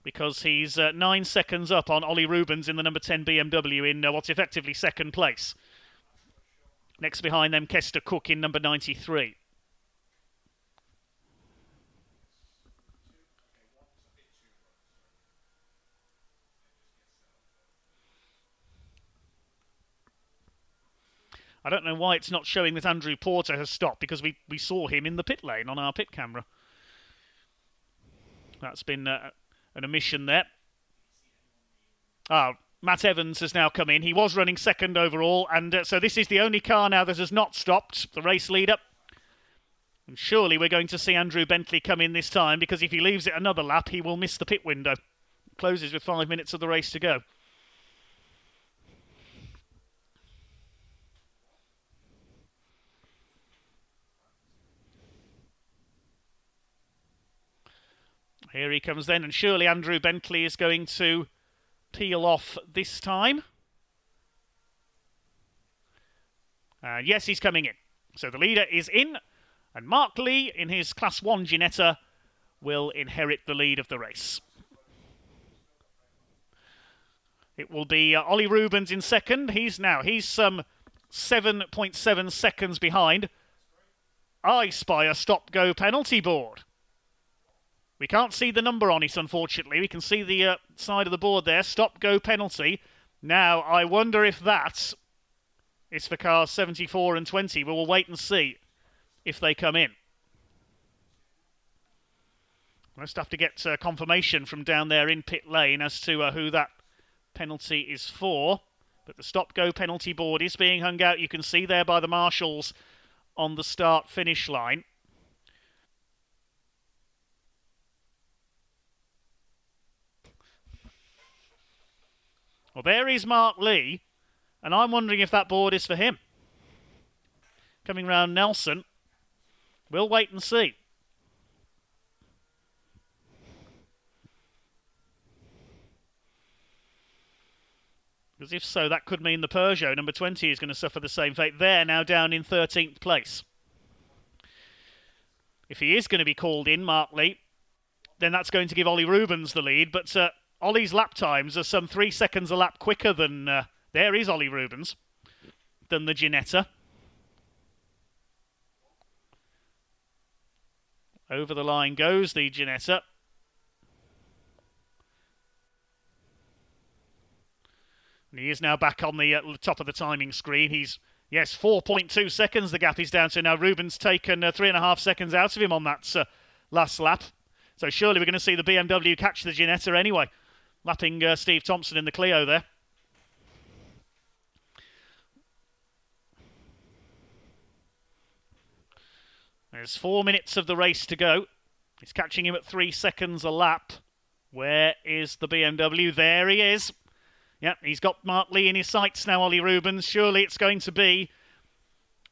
B: because he's 9 seconds up on Ollie Rubens in the number 10 BMW in what's effectively second place. Next behind them, Kester Cook in number 93. I don't know why it's not showing that Andrew Porter has stopped, because we saw him in the pit lane on our pit camera. That's been an omission there. Matt Evans has now come in. He was running second overall, and so this is the only car now that has not stopped, the race leader. And surely we're going to see Andrew Bentley come in this time, because if he leaves it another lap, he will miss the pit window. It closes with 5 minutes of the race to go. Here he comes then, and surely Andrew Bentley is going to peel off this time. Yes, he's coming in. So the leader is in, and Mark Lee in his Class 1 Ginetta will inherit the lead of the race. It will be Ollie Rubens in second. He's some 7.7 seconds behind. I spy a stop-go penalty board. We can't see the number on it, unfortunately. We can see the side of the board there. Stop-go penalty. Now, I wonder if that is for cars 74 and 20. But we'll wait and see if they come in. We'll just have to get confirmation from down there in pit lane as to who that penalty is for. But the stop-go penalty board is being hung out. You can see there by the marshals on the start-finish line. Well, there is Mark Lee, and I'm wondering if that board is for him. Coming round Nelson. We'll wait and see. Because if so, that could mean the Peugeot, number 20, is going to suffer the same fate. They're now down in 13th place. If he is going to be called in, Mark Lee, then that's going to give Ollie Rubens the lead. But Ollie's lap times are some 3 seconds a lap quicker than... there is Ollie Rubens, than the Ginetta. Over the line goes the Ginetta. And he is now back on the top of the timing screen. He's, 4.2 seconds the gap is down to now. Rubens taken 3.5 seconds out of him on that last lap. So surely we're going to see the BMW catch the Ginetta anyway. Lapping Steve Thompson in the Clio there. There's 4 minutes of the race to go. He's catching him at 3 seconds a lap. Where is the BMW? There he is. Yep, he's got Mark Lee in his sights now, Ollie Rubens. Surely it's going to be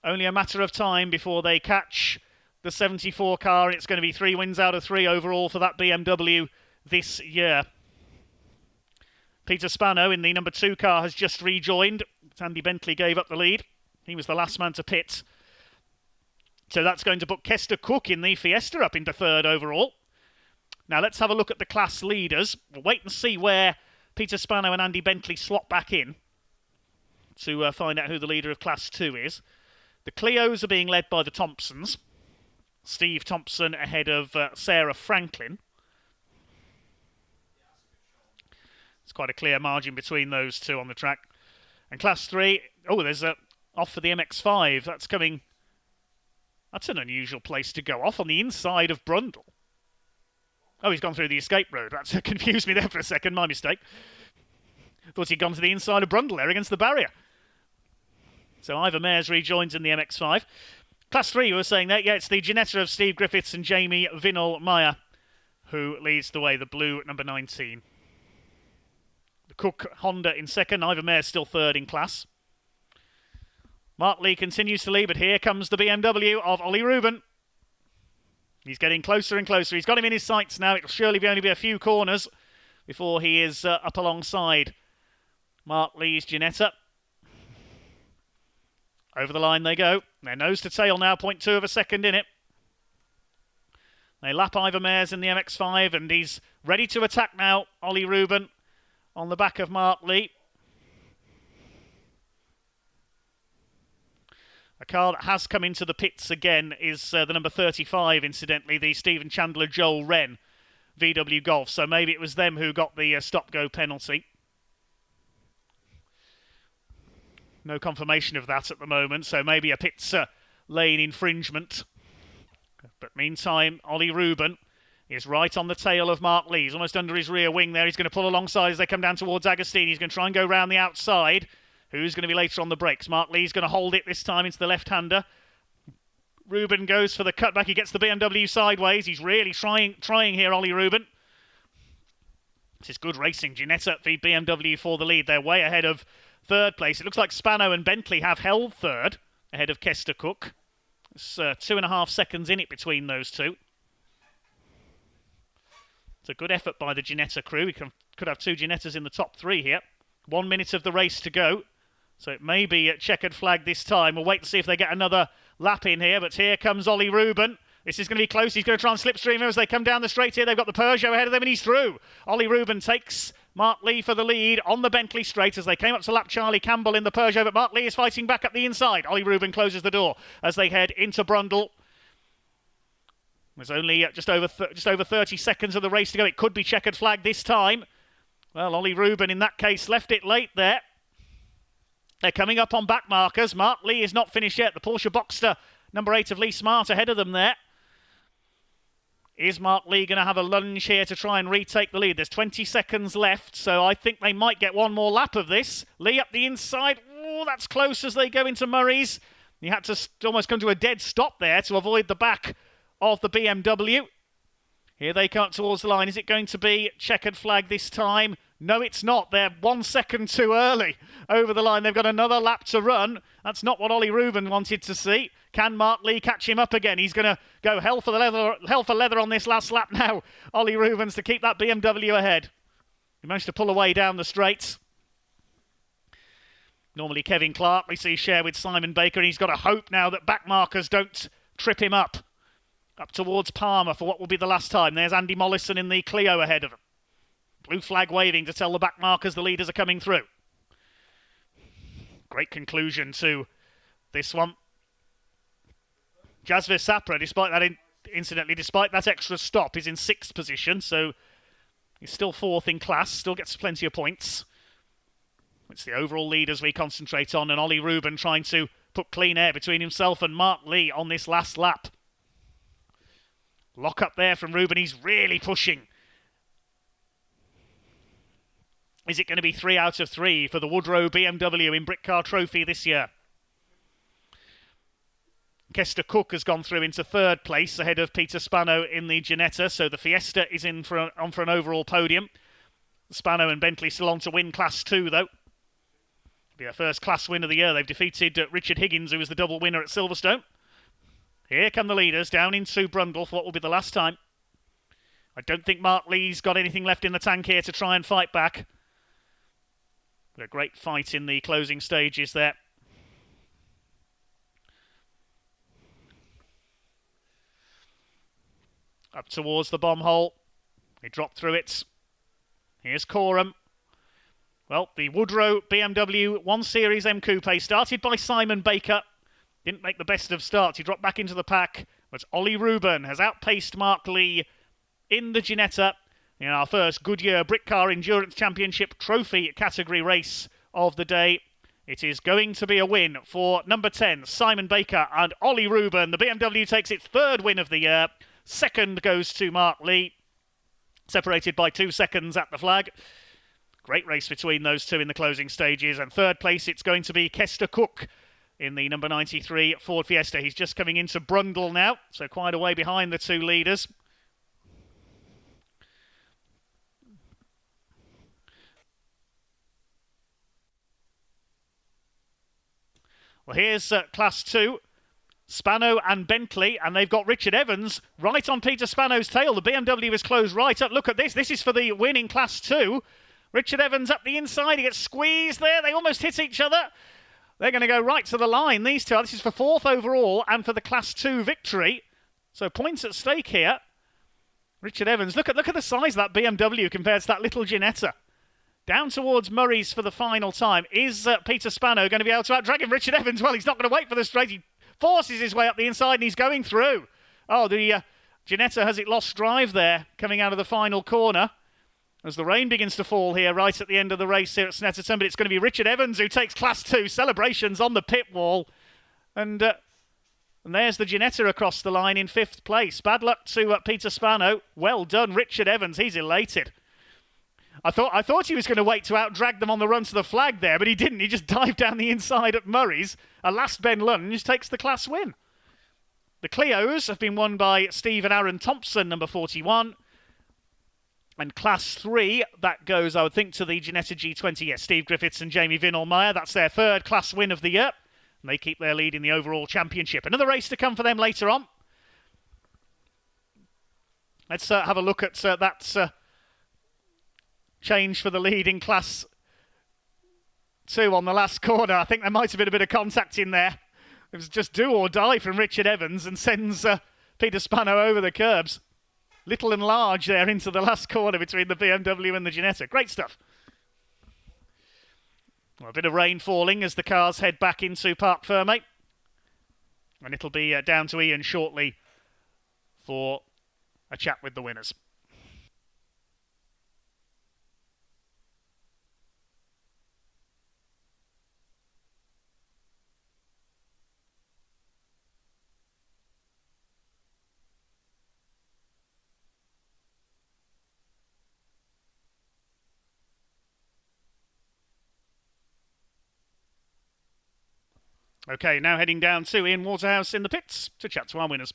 B: only a matter of time before they catch the 74 car, and it's going to be 3 wins out of 3 overall for that BMW this year. Peter Spano in the number 2 car has just rejoined. Andy Bentley gave up the lead. He was the last man to pit. So that's going to put Kester Cook in the Fiesta up into 3rd overall. Now let's have a look at the class leaders. We'll wait and see where Peter Spano and Andy Bentley slot back in to find out who the leader of Class 2 is. The Clios are being led by the Thompsons. Steve Thompson ahead of Sarah Franklin. It's quite a clear margin between those two on the track. And Class 3, there's a off for the MX-5. That's coming... That's an unusual place to go off on the inside of Brundle. Oh, he's gone through the escape road. That's confused me there for a second. My mistake. Thought he'd gone to the inside of Brundle there against the barrier. So Ivor Mayers rejoins in the MX-5. Class 3, you were saying that. Yeah, it's the Ginetta of Steve Griffiths and Jamie Vinnell-Meyer who leads the way, the blue at number 19. The Cook Honda in second. Ivor Mayers still 3rd in class. Mark Lee continues to lead, but here comes the BMW of Ollie Rubin. He's getting closer and closer. He's got him in his sights now. It'll surely only be a few corners before he is up alongside Mark Lee's Ginetta. Over the line they go. They're nose to tail now, 0.2 of a second in it. They lap Ivor Mayers in the MX-5, and he's ready to attack now, Ollie Rubin, on the back of Mark Lee. A car that has come into the pits again is the number 35, incidentally, the Stephen Chandler Joel Wren VW Golf. So maybe it was them who got the stop-go penalty. No confirmation of that at the moment, so maybe a pits lane infringement. But meantime, Ollie Rubin is right on the tail of Mark Lee. He's almost under his rear wing there. He's going to pull alongside as they come down towards Agostini. He's going to try and go round the outside. Who's going to be later on the brakes? Mark Lee's going to hold it this time into the left-hander. Rubin goes for the cutback. He gets the BMW sideways. He's really trying here, Ollie Rubin. This is good racing. Ginetta v BMW for the lead. They're way ahead of 3rd place. It looks like Spano and Bentley have held 3rd ahead of Kester Cook. It's 2.5 seconds in it between those two. It's a good effort by the Ginetta crew. We could have 2 Ginettas in the top 3 here. 1 minute of the race to go. So it may be a checkered flag this time. We'll wait and see if they get another lap in here. But here comes Ollie Rubin. This is going to be close. He's going to try and slipstream him as they come down the straight here. They've got the Peugeot ahead of them and he's through. Ollie Rubin takes Mark Lee for the lead on the Bentley straight as they came up to lap Charlie Campbell in the Peugeot. But Mark Lee is fighting back up the inside. Ollie Rubin closes the door as they head into Brundle. There's only just over 30 seconds of the race to go. It could be checkered flag this time. Well, Ollie Rubin in that case left it late there. They're coming up on back markers. Mark Lee is not finished yet. The Porsche Boxster, number 8 of Lee Smart, ahead of them there. Is Mark Lee going to have a lunge here to try and retake the lead? There's 20 seconds left, so I think they might get one more lap of this. Lee up the inside. Oh, that's close as they go into Murray's. He had to almost come to a dead stop there to avoid the back of the BMW. Here they come up towards the line. Is it going to be checkered flag this time? No, it's not. They're 1 second too early over the line. They've got another lap to run. That's not what Ollie Reuben wanted to see. Can Mark Lee catch him up again? He's going to go hell for leather on this last lap now. Ollie Reubens to keep that BMW ahead. He managed to pull away down the straights. Normally Kevin Clark we see share with Simon Baker, and he's got a hope now that back markers don't trip him up towards Palmer for what will be the last time. There's Andy Mollison in the Clio ahead of him. Blue flag waving to tell the back markers the leaders are coming through. Great conclusion to this one. Jasvir Sapra, despite that incidentally, despite that extra stop, is in 6th position, so he's still 4th in class, still gets plenty of points. It's the overall leaders we concentrate on, and Ollie Reuben trying to put clean air between himself and Mark Lee on this last lap. Lock up there from Reuben, he's really pushing. Is it going to be 3 out of 3 for the Woodrow BMW in Britcar Trophy this year? Kester Cook has gone through into 3rd place ahead of Peter Spano in the Ginetta, so the Fiesta is on for an overall podium. Spano and Bentley still on to win Class 2 though. It'll be their first Class win of the year. They've defeated Richard Higgins, who was the double winner at Silverstone. Here come the leaders down into Brundle for what will be the last time. I don't think Mark Lee's got anything left in the tank here to try and fight back. But a great fight in the closing stages there. Up towards the bomb hole. They drop through it. Here's Coram. Well, the Woodrow BMW 1 Series M Coupe started by Simon Baker. Didn't make the best of starts. He dropped back into the pack. But Ollie Reuben has outpaced Mark Lee in the Ginetta in our first Goodyear Britcar Endurance Championship Trophy category race of the day. It is going to be a win for number 10, Simon Baker and Ollie Reuben. The BMW takes its 3rd win of the year. 2nd goes to Mark Lee, separated by 2 seconds at the flag. Great race between those two in the closing stages. And 3rd place, it's going to be Kester Cook in the number 93 Ford Fiesta. He's just coming into Brundle now, so quite a way behind the 2 leaders. Well, here's Class 2. Spano and Bentley, and they've got Richard Evans right on Peter Spano's tail. The BMW is closed right up. Look at this. This is for the win in Class 2. Richard Evans up the inside. He gets squeezed there. They almost hit each other. They're going to go right to the line, these two. This is for 4th overall and for the Class 2 victory. So points at stake here. Richard Evans, look at the size of that BMW compared to that little Ginetta. Down towards Murray's for the final time. Is Peter Spano going to be able to outdrag him? Richard Evans, well, he's not going to wait for the straight. He forces his way up the inside and he's going through. Oh, the Ginetta has it lost drive there coming out of the final corner as the rain begins to fall here right at the end of the race here at Snetterton. But it's going to be Richard Evans who takes Class 2. Celebrations on the pit wall. And there's the Ginetta across the line in 5th place. Bad luck to Peter Spano. Well done, Richard Evans. He's elated. I thought he was going to wait to outdrag them on the run to the flag there, but he didn't. He just dived down the inside at Murray's. A last bend lunge takes the class win. The Clios have been won by Steve and Aaron Thompson, number 41. And Class 3, that goes, I would think, to the Ginetta G20. Yes, Steve Griffiths and Jamie Vinall-Meyer. That's their 3rd class win of the year. And they keep their lead in the overall championship. Another race to come for them later on. Let's have a look at that change for the lead in Class 2 on the last corner. I think there might have been a bit of contact in there. It was just do or die from Richard Evans and sends Peter Spano over the curbs. Little and large there into the last corner between the BMW and the Ginetta. Great stuff. Well, a bit of rain falling as the cars head back into Parc Ferme. And it'll be down to Ian shortly for a chat with the winners. Okay, now heading down to Ian Waterhouse in the pits to chat to our winners.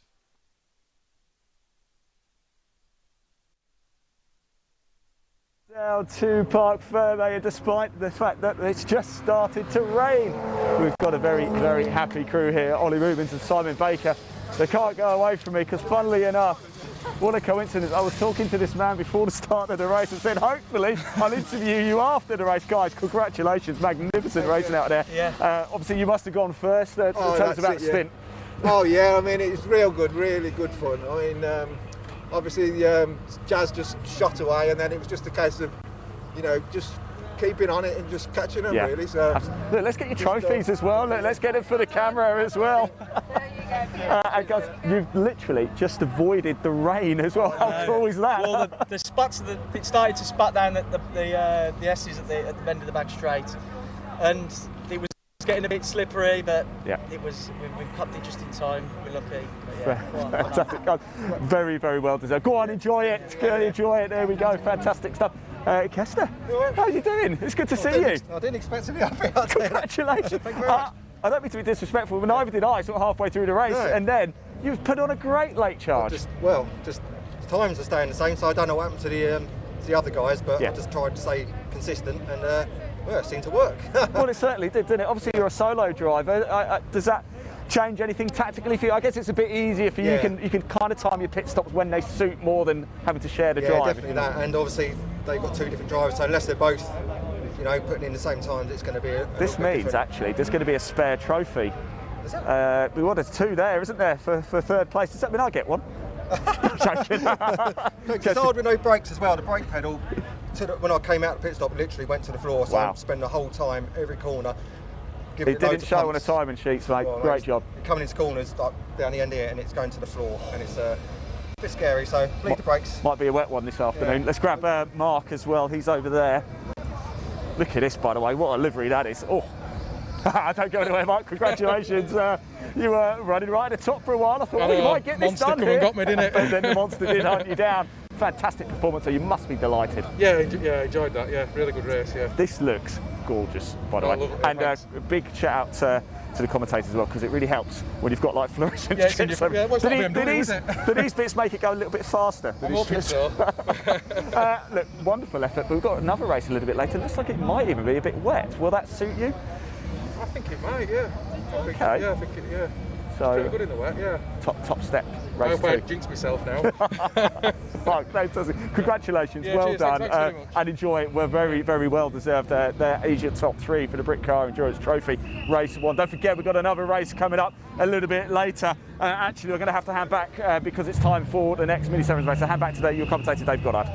A: Down to Parc Fermé, despite the fact that it's just started to rain. We've got a very, very happy crew here. Ollie Rubins and Simon Baker. They can't go away from me because, funnily enough, what a coincidence. I was talking to this man before the start of the race and said, hopefully, I'll interview you after the race. Guys, congratulations. Magnificent racing out there.
C: Yeah.
A: Obviously, you must have gone first. Tell us about the stint.
D: Oh, yeah. I mean, it's real good, really good fun. I mean, obviously, Jazz just shot away, and then it was just a case of, just keeping on it and just catching them, really. So
A: look, let's get your trophies as well. Let's get it for the camera as well. And guys, you've literally just avoided the rain as well. How cool is that?
C: Well, the spots, it started to spat down the S's at the end of the back straight, and it was getting a bit slippery, but we've cut it just in time. We're lucky.
A: Fantastic. Very, very well deserved. Go on, enjoy it. Enjoy it. There we go. Fantastic stuff. Kester, how are you doing? It's good to see you.
D: I didn't expect to be up here.
A: Congratulations.
D: Thank you very much.
A: I don't mean to be disrespectful, but neither did I, sort of halfway through the race, and then you've put on a great late charge.
D: Just times are staying the same, so I don't know what happened to the other guys, but I just tried to stay consistent, and it seemed to work.
A: Well, it certainly did, didn't it? Obviously, you're a solo driver. Does that change anything tactically for you? I guess it's a bit easier for you. You can kind of time your pit stops when they suit more than having to share the drive.
D: Yeah, definitely that. And obviously, they've got two different drivers, so unless they're both, putting in the same times, it's going to be
A: This means actually there's going to be a spare trophy.
D: Is that?
A: There's two there, isn't there, for third place? Does that mean I get one?
D: It's hard with no brakes as well. The brake pedal, when I came out of the pit stop, literally went to the floor. So I spent the whole time, every corner.
A: It didn't show on the timing sheets, mate. Well, great job.
D: Coming into corners like down the end here, and it's going to the floor, and it's a bit scary. So bleed the brakes.
A: Might be a wet one this afternoon. Let's grab Mark as well. He's over there. Look at this, by the way. What a livery that is. Oh, don't go anywhere, Mark. Congratulations. You were running right at the top for a while. I thought, you might get this done here.
E: Monster come and got me, didn't it?
A: And then the monster did hunt you down. Fantastic performance, so you must be delighted.
E: Yeah, enjoyed that. Yeah, really good race. Yeah.
A: This looks gorgeous, by the way.
E: Love it.
A: And a big shout out to the commentators as well, because it really helps when you've got like fluorescent strips. Do these bits make it go a little bit faster?
E: I'm hoping so.
A: Look, wonderful effort, but we've got another race a little bit later. Looks like it might even be a bit wet. Will that suit you?
E: I think it might, yeah. I think it.
A: So
E: pretty good in the wet, yeah.
A: Top step.
E: I hope I jinx myself now.
A: Mark, congratulations, well
E: cheers,
A: done,
E: thanks very much.
A: and enjoy it. We're very, very well deserved. They're Asia top 3 for the Britcar Endurance Trophy, race 1. Don't forget, we've got another race coming up a little bit later. Actually, we're going to have to hand back because it's time for the next Mini Sevens race. So hand back to your commentator, Dave Goddard.